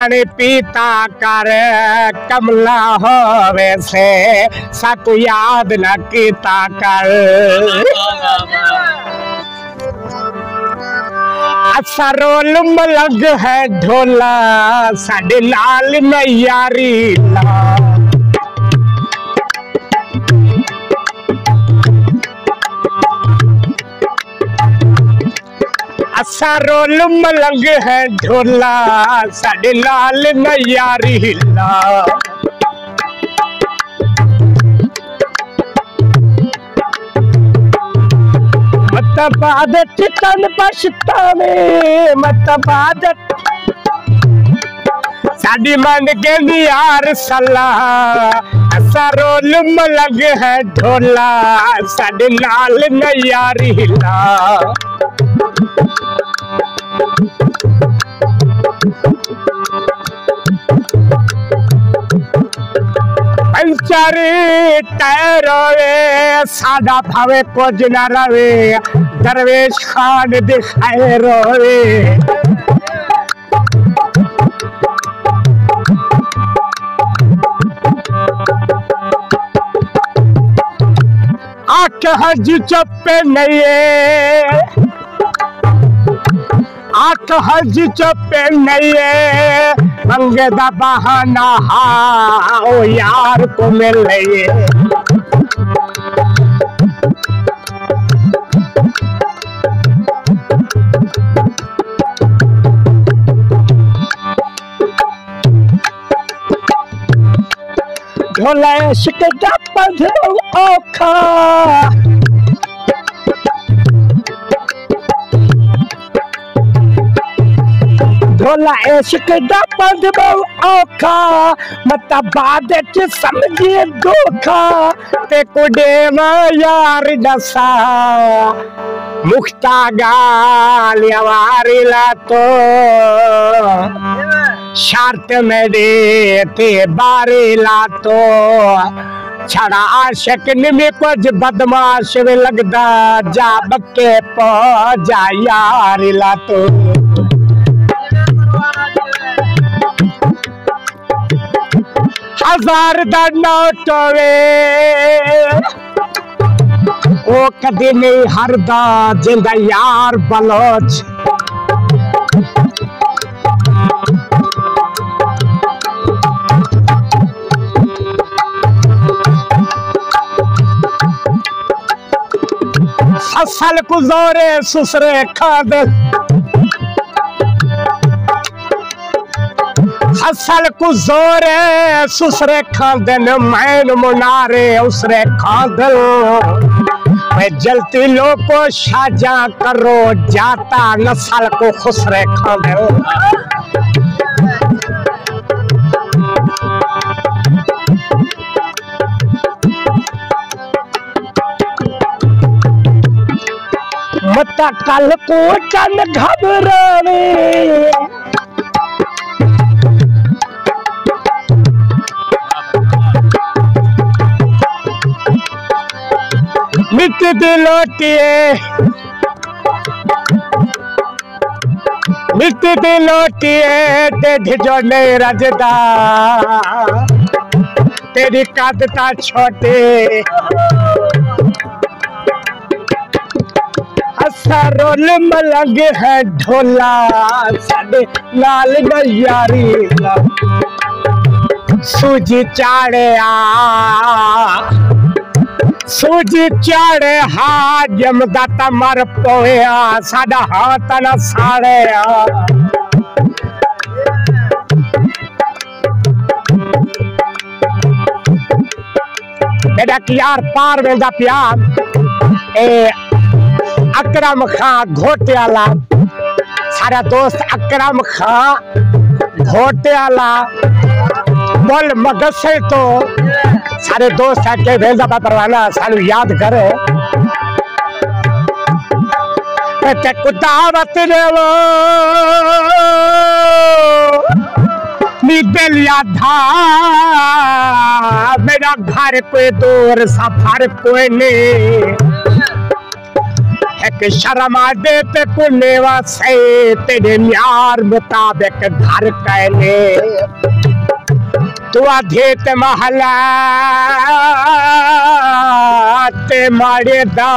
पीता कर कमला होवे से सत याद न कीता कर। असा रोल मलंग है ढोला साडे लाल नैयारी ला। असा रोल मलंग है ढोला साडे लाल नैयारी ला। मत बाद चितन पछतावे मत बाद साडी मन के यार सलाह। असा रोल मलंग है ढोला साडे लाल नैयारी ला। पंचर टायर रोवे सादा भावे कुछ न रवे दरवेश खान दिखाए रोवे। आख हज चप्पे नहीं आख हज चप्पे नहीं मंगे दा बहाना ओ यार को मिल रही ढोला इश्क दा पधरो औखा। ढोला इश्क दा पधरो औखा मत बाद च समझे धोखा ते कुडे यार दसा मुख्ता गाल यारी ला तो शर्त में दे ते बारी ला तो छड़ा आशिक निमी कुछ बदमाश भी लगदा जा बक्के पो जा यार ला तो। हजार दा नोट वे ओ कदी नहीं हरदा जिंदा यार बलोच। असल गुजारे सुसरे खाद असल गुजारे सुसरे खादन मैन मुनारे उसरे खादल। मैं जलती लोग को साजा करो जाता नस्ल को खुसरे खादल। मत कल को चन घबरावे मिट दिलोटिए ते जो नहीं रजदा तेरी कदता छोटे। असा रोल मलंग है ढोला साडे लाल नैयारी ला। सूजी चाड़े हा जमदा तमर पोया साडा हाथ न साड़े बेटा यार पार वेंदा प्यार ए अकरम खां घोटे आला सारा दोस्त अकरम खां घोटे आला बोल मगसे तो सारे दोस्त आके भेजा परवाना सानू याद करे ते कुदावत देवो नी दिल यादा मेरा घर कोई दूर सफर कोई नहीं एक शर्मा दे पे कुनेवा से तेरे म्यार मुताबिक घर कहने तू अधेत महला ते मारे दा